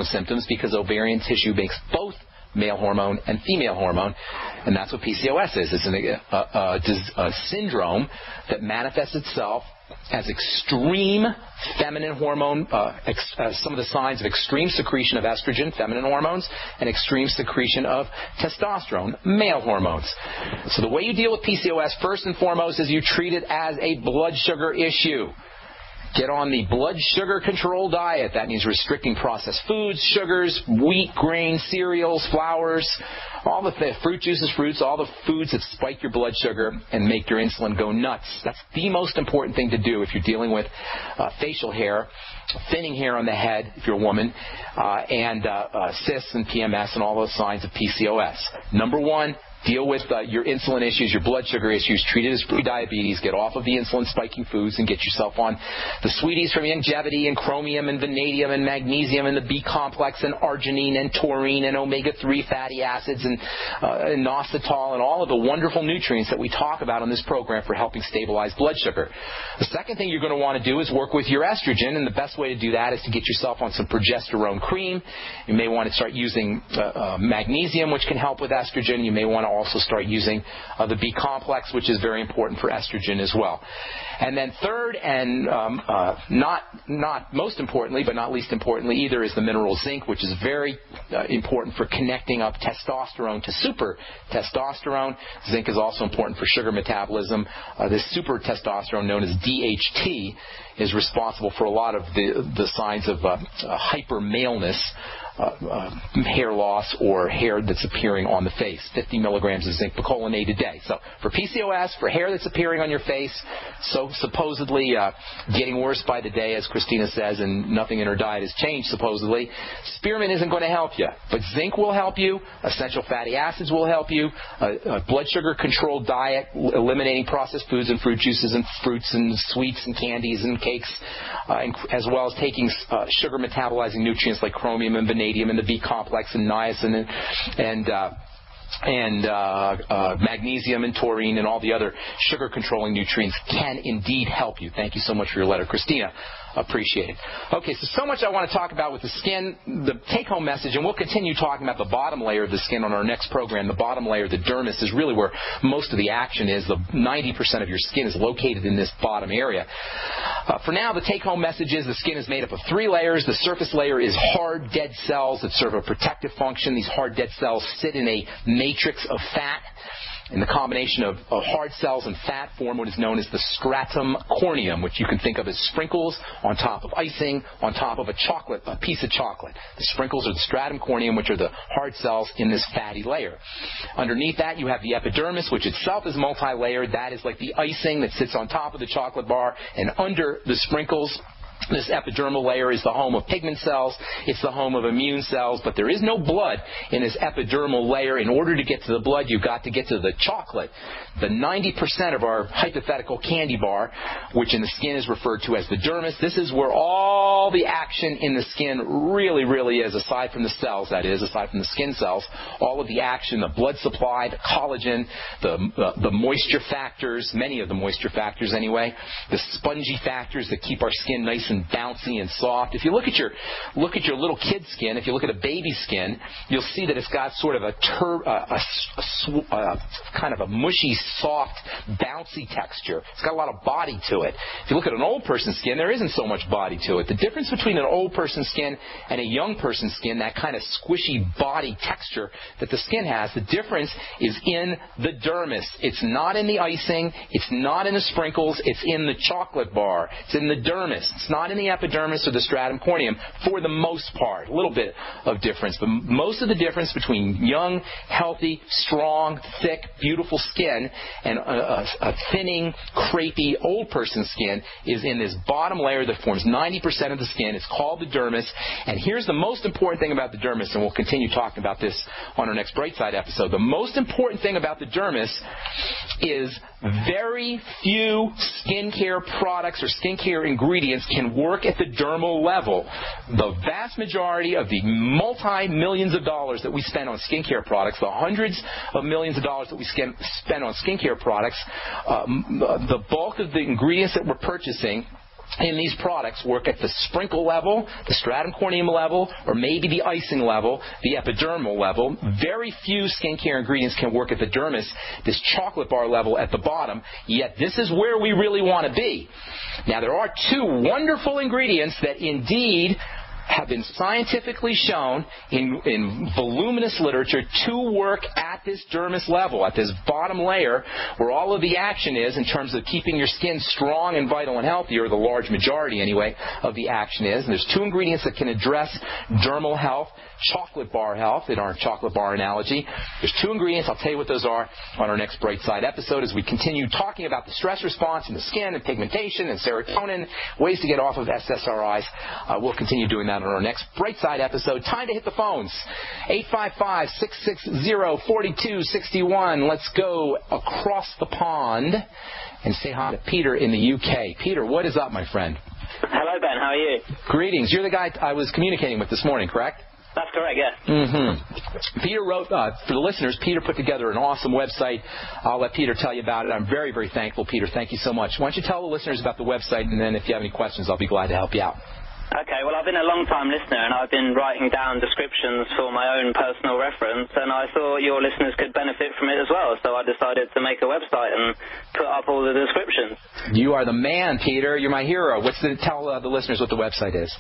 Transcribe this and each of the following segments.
symptoms because ovarian tissue makes both male hormone and female hormone, and that's what PCOS is. It's a syndrome that manifests itself as extreme feminine hormone, some of the signs of extreme secretion of estrogen, feminine hormones, and extreme secretion of testosterone, male hormones. So the way you deal with PCOS, first and foremost, is you treat it as a blood sugar issue. Get on the blood sugar control diet. That means restricting processed foods, sugars, wheat, grain, cereals, flours, all the fruit juices, fruits, all the foods that spike your blood sugar and make your insulin go nuts. That's the most important thing to do if you're dealing with facial hair, thinning hair on the head if you're a woman, and cysts and PMS and all those signs of PCOS. Number one, deal with your insulin issues, your blood sugar issues, treat it as pre-diabetes, get off of the insulin-spiking foods and get yourself on the sweeties from longevity and chromium and vanadium and magnesium and the B complex and arginine and taurine and omega-3 fatty acids and inositol and all of the wonderful nutrients that we talk about on this program for helping stabilize blood sugar. The second thing you're going to want to do is work with your estrogen, and the best way to do that is to get yourself on some progesterone cream. You may want to start using magnesium, which can help with estrogen. You may want to also start using the B complex, which is very important for estrogen as well. And then third, and not most importantly, but not least importantly either, is the mineral zinc, which is very important for connecting up testosterone to super testosterone. Zinc is also important for sugar metabolism. This super testosterone, known as DHT, is responsible for a lot of the signs of hypermaleness, hair loss, or hair that's appearing on the face. 50 milligrams of zinc picolinate a day. So for PCOS, for hair that's appearing on your face, so supposedly getting worse by the day, as Christina says, and nothing in her diet has changed supposedly, spearmint isn't going to help you. But zinc will help you. Essential fatty acids will help you. A blood sugar controlled diet, eliminating processed foods and fruit juices and fruits and sweets and candies and cakes, as well as taking sugar metabolizing nutrients like chromium and vanadium and the B complex and niacin and magnesium and taurine and all the other sugar controlling nutrients can indeed help you. Thank you so much for your letter, Christina. Appreciate it. Okay, so much I want to talk about with the skin. The take-home message, and we'll continue talking about the bottom layer of the skin on our next program. The bottom layer, the dermis, is really where most of the action is. The 90% of your skin is located in this bottom area. For now, the take-home message is the skin is made up of 3 layers. The surface layer is hard, dead cells that serve a protective function. These hard, dead cells sit in a matrix of fat. And the combination of hard cells and fat form what is known as the stratum corneum, which you can think of as sprinkles on top of icing, on top of a piece of chocolate. The sprinkles are the stratum corneum, which are the hard cells in this fatty layer. Underneath that, you have the epidermis, which itself is multi-layered. That is like the icing that sits on top of the chocolate bar. And under the sprinkles, this epidermal layer is the home of pigment cells. It's the home of immune cells. But there is no blood in this epidermal layer. In order to get to the blood, you've got to get to the chocolate. The 90% of our hypothetical candy bar, which in the skin is referred to as the dermis, this is where all the action in the skin really, really is, aside from the cells, that is, aside from the skin cells. All of the action, the blood supply, the collagen, the moisture factors, many of the moisture factors anyway, the spongy factors that keep our skin nice and bouncy and soft. If you look at your little kid's skin, if you look at a baby's skin, you'll see that it's got sort of a kind of a mushy, soft, bouncy texture. It's got a lot of body to it. If you look at an old person's skin, there isn't so much body to it. The difference between an old person's skin and a young person's skin, that kind of squishy body texture that the skin has, the difference is in the dermis. It's not in the icing. It's not in the sprinkles. It's in the chocolate bar. It's in the dermis. It's not in the epidermis or the stratum corneum for the most part. A little bit of difference, but most of the difference between young, healthy, strong, thick, beautiful skin and a thinning, crepey, old person's skin is in this bottom layer that forms 90% of the skin. It's called the dermis. And here's the most important thing about the dermis, and we'll continue talking about this on our next Brightside episode. The most important thing about the dermis is very few skincare products or skincare ingredients can work at the dermal level. The vast majority of the multi-millions of dollars that we spend on skincare products, the hundreds of millions of dollars that we spend on skincare products, the bulk of the ingredients that we're purchasing in these products work at the sprinkle level, the stratum corneum level, or maybe the icing level, the epidermal level. Very few skincare ingredients can work at the dermis, this chocolate bar level at the bottom, yet this is where we really want to be. Now, there are two wonderful ingredients that indeed have been scientifically shown in voluminous literature to work at this dermis level, at this bottom layer where all of the action is in terms of keeping your skin strong and vital and healthy, or the large majority anyway of the action is. And there's two ingredients that can address dermal health, chocolate bar health in our chocolate bar analogy. There's two ingredients. I'll tell you what those are on our next Brightside episode as we continue talking about the stress response in the skin and pigmentation and serotonin, ways to get off of SSRIs. We'll continue doing that on our next Brightside episode. Time to hit the phones. 855-660-4261. Let's go across the pond and say hi to Peter in the UK. Peter, what is up, my friend? Hello, Ben. How are you? Greetings. You're the guy I was communicating with this morning, correct? That's correct, yeah. Peter wrote, for the listeners, Peter put together an awesome website. I'll let Peter tell you about it. I'm very, very thankful, Peter. Thank you so much. Why don't you tell the listeners about the website, and then if you have any questions, I'll be glad to help you out. Okay, well, I've been a long-time listener, and I've been writing down descriptions for my own personal reference, and I thought your listeners could benefit from it as well, so I decided to make a website and put up all the descriptions. You are the man, Peter. You're my hero. Tell the listeners what the website is.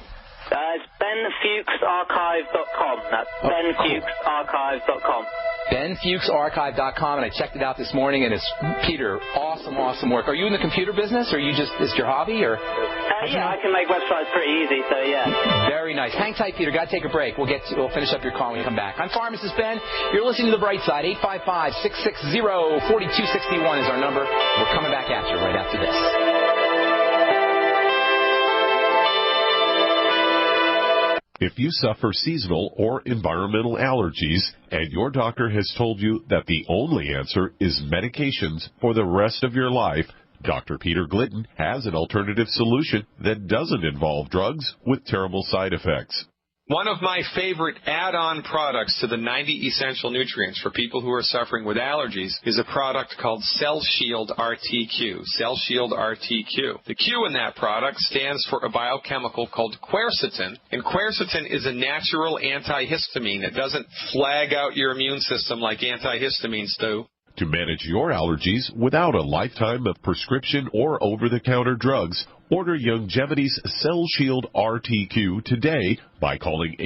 It's benfuchsarchive.com. That's benfuchsarchive.com. benfuchsarchive.com, and I checked it out this morning, and it's, Peter, awesome work. Are you in the computer business, or is it your hobby, or? Yeah, I can make websites pretty easy, so yeah. Very nice. Hang tight, Peter. Got to take a break. We'll finish up your call when you come back. I'm Pharmacist Ben. You're listening to The Brightside. 855-660-4261 is our number. We're coming back at you right after this. If you suffer seasonal or environmental allergies and your doctor has told you that the only answer is medications for the rest of your life, Dr. Peter Glidden has an alternative solution that doesn't involve drugs with terrible side effects. One of my favorite add-on products to the 90 essential nutrients for people who are suffering with allergies is a product called Cell Shield RTQ. Cell Shield RTQ. The Q in that product stands for a biochemical called quercetin, and quercetin is a natural antihistamine. It doesn't flag out your immune system like antihistamines do. To manage your allergies without a lifetime of prescription or over-the-counter drugs, order Youngevity's Cell Shield RTQ today by calling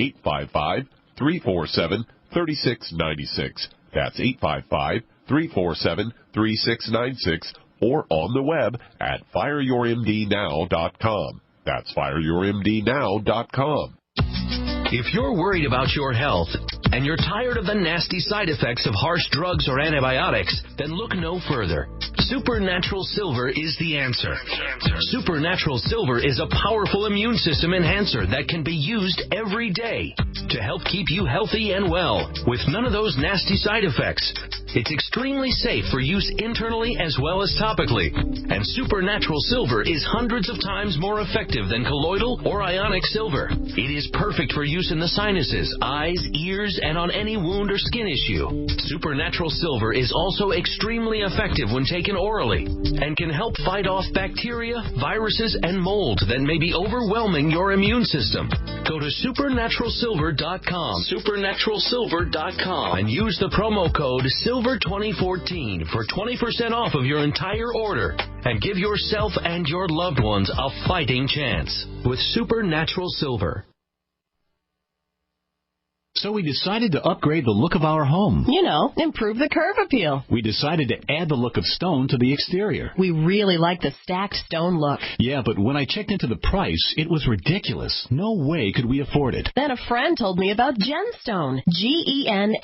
855-347-3696. That's 855-347-3696, or on the web at fireyourmdnow.com. That's fireyourmdnow.com. If you're worried about your health and you're tired of the nasty side effects of harsh drugs or antibiotics, then look no further. Supernatural Silver is the answer. Supernatural Silver is a powerful immune system enhancer that can be used every day to help keep you healthy and well with none of those nasty side effects. It's extremely safe for use internally as well as topically. And Supernatural Silver is hundreds of times more effective than colloidal or ionic silver. It is perfect for use in the sinuses, eyes, ears, and on any wound or skin issue. Supernatural Silver is also extremely effective when taken orally and can help fight off bacteria, viruses, and mold that may be overwhelming your immune system. Go to supernaturalsilver.com, supernaturalsilver.com, and use the promo code SILVER2014 for 20% off of your entire order, and give yourself and your loved ones a fighting chance with Supernatural Silver. So we decided to upgrade the look of our home. You know, improve the curve appeal. We decided to add the look of stone to the exterior. We really like the stacked stone look. Yeah, but when I checked into the price, it was ridiculous. No way could we afford it. Then a friend told me about Genstone. Genstone.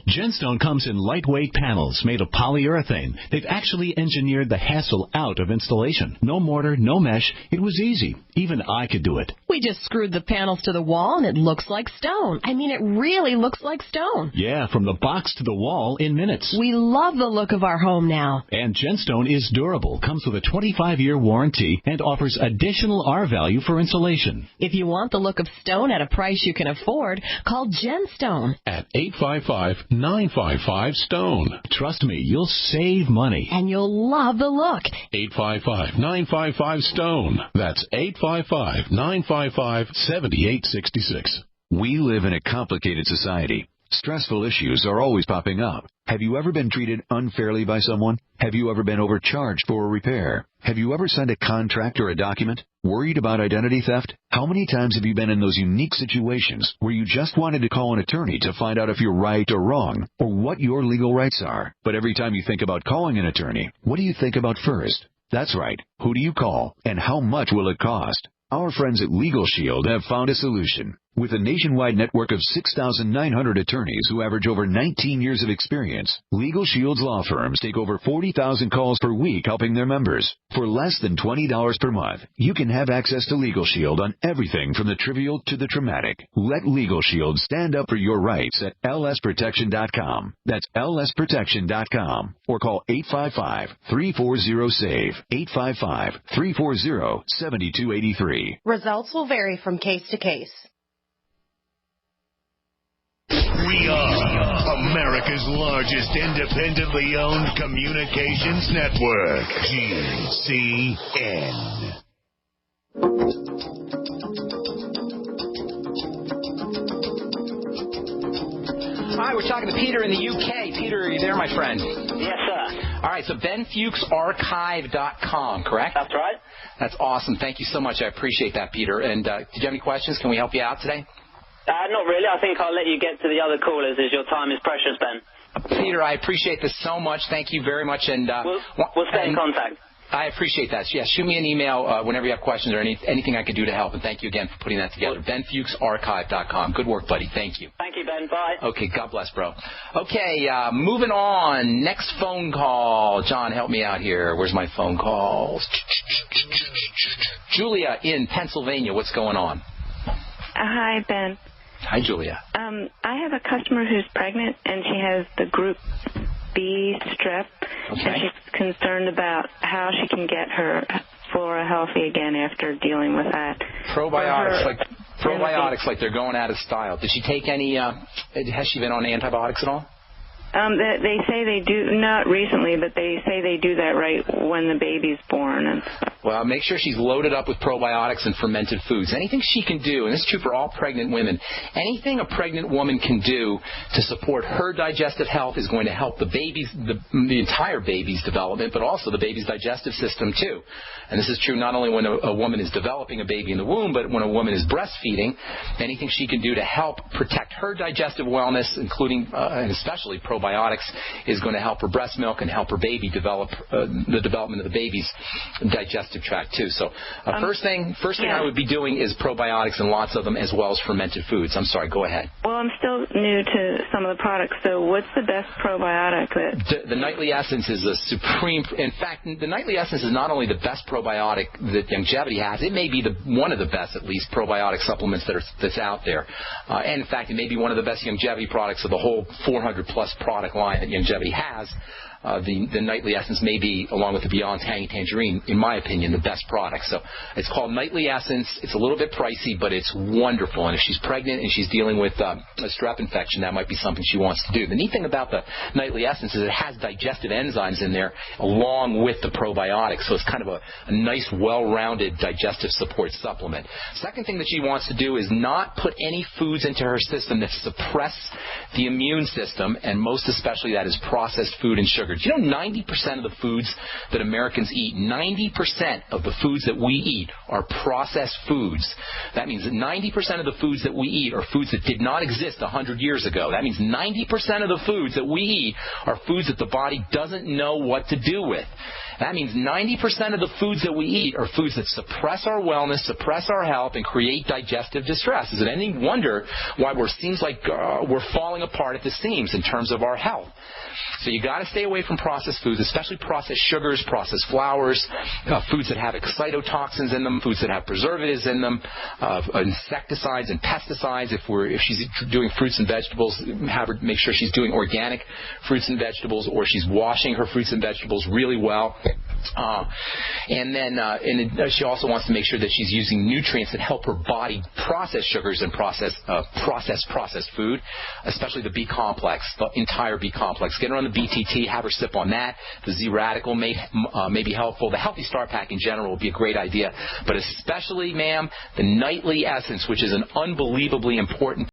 Genstone comes in lightweight panels made of polyurethane. They've actually engineered the hassle out of installation. No mortar, no mesh. It was easy. Even I could do it. We just screwed the panels to the wall and it looks like stone. stone. I mean, it really looks like stone. Yeah, from the box to the wall in minutes. We love the look of our home now. And Gemstone is durable, comes with a 25-year warranty, and offers additional R-value for insulation. If you want the look of stone at a price you can afford, call Gemstone at 855-955-STONE. Trust me, you'll save money. And you'll love the look. 855-955-STONE. That's 855-955-7866. We live in a complicated society. Stressful issues are always popping up. Have you ever been treated unfairly by someone? Have you ever been overcharged for a repair? Have you ever signed a contract or a document? Worried about identity theft? How many times have you been in those unique situations where you just wanted to call an attorney to find out if you're right or wrong, or what your legal rights are? But every time you think about calling an attorney, what do you think about first? That's right. Who do you call, and how much will it cost? Our friends at Legal Shield have found a solution. With a nationwide network of 6,900 attorneys who average over 19 years of experience, Legal Shield's law firms take over 40,000 calls per week helping their members. For less than $20 per month, you can have access to Legal Shield on everything from the trivial to the traumatic. Let Legal Shield stand up for your rights at lsprotection.com. That's lsprotection.com. Or call 855-340-SAVE, 855-340-7283. Results will vary from case to case. We are America's largest independently owned communications network, GCN. Hi, we're talking to Peter in the UK. Peter, are you there, my friend? Yes, sir. All right, so BenFuchsArchive.com, correct? That's right. That's awesome. Thank you so much. I appreciate that, Peter. And did you have any questions? Can we help you out today? Not really. I think I'll let you get to the other callers as your time is precious, Ben. Peter, I appreciate this so much. Thank you very much. And we'll stay in contact. I appreciate that. Yeah, shoot me an email whenever you have questions or anything I can do to help. And thank you again for putting that together. BenFuchsArchive.com. Good work, buddy. Thank you. Thank you, Ben. Bye. Okay, God bless, bro. Okay, moving on. Next phone call. John, help me out here. Where's my phone calls? Julia in Pennsylvania. What's going on? Hi, Ben. Hi, Julia. I have a customer who's pregnant, and she has the Group B strep, okay. and she's concerned about how she can get her flora healthy again after dealing with that. Probiotics, like they're going out of style. Did she take any? Has she been on antibiotics at all? They say they do, not recently, but they say they do that right when the baby's born and stuff. Well, make sure she's loaded up with probiotics and fermented foods. Anything she can do, and this is true for all pregnant women, anything a pregnant woman can do to support her digestive health is going to help the entire baby's development, but also the baby's digestive system too. And this is true not only when a woman is developing a baby in the womb, but when a woman is breastfeeding. Anything she can do to help protect her digestive wellness, including and especially probiotics, is going to help her breast milk and help her baby develop the development of the baby's digestive tract too. So first thing I would be doing is probiotics and lots of them, as well as fermented foods. I'm sorry, go ahead. Well, I'm still new to some of the products, so what's the best probiotic? The Nightly Essence is a supreme. In fact, the Nightly Essence is not only the best probiotic that Youngevity has, it may be one of the best, at least, probiotic supplements that's out there. And in fact, it may be one of the best Youngevity products of the whole 400-plus product line that Youngevity has. The Nightly Essence may be, along with the Beyond Tangy Tangerine, in my opinion, the best product. So it's called Nightly Essence. It's a little bit pricey, but it's wonderful. And if she's pregnant and she's dealing with a strep infection, that might be something she wants to do. The neat thing about the Nightly Essence is it has digestive enzymes in there along with the probiotics. So it's kind of a nice, well-rounded digestive support supplement. Second thing that she wants to do is not put any foods into her system that suppress the immune system, and most especially that is processed food and sugar. Do you know 90% of the foods that Americans eat, 90% of the foods that we eat are processed foods? That means that 90% of the foods that we eat are foods that did not exist 100 years ago. That means 90% of the foods that we eat are foods that the body doesn't know what to do with. That means 90% of the foods that we eat are foods that suppress our wellness, suppress our health, and create digestive distress. Is it any wonder why it seems like we're falling apart at the seams in terms of our health? So you got to stay away from processed foods, especially processed sugars, processed flours, foods that have excitotoxins in them, foods that have preservatives in them, insecticides and pesticides. If she's doing fruits and vegetables, have her make sure she's doing organic fruits and vegetables, or she's washing her fruits and vegetables really well. And then she also wants to make sure that she's using nutrients that help her body process sugars and processed food, especially the B complex, the entire B complex. Get her on the BTT, have her sip on that. The Z Radical may be helpful. The Healthy Start Pack in general would be a great idea, but especially, ma'am, the Nightly Essence, which is an unbelievably important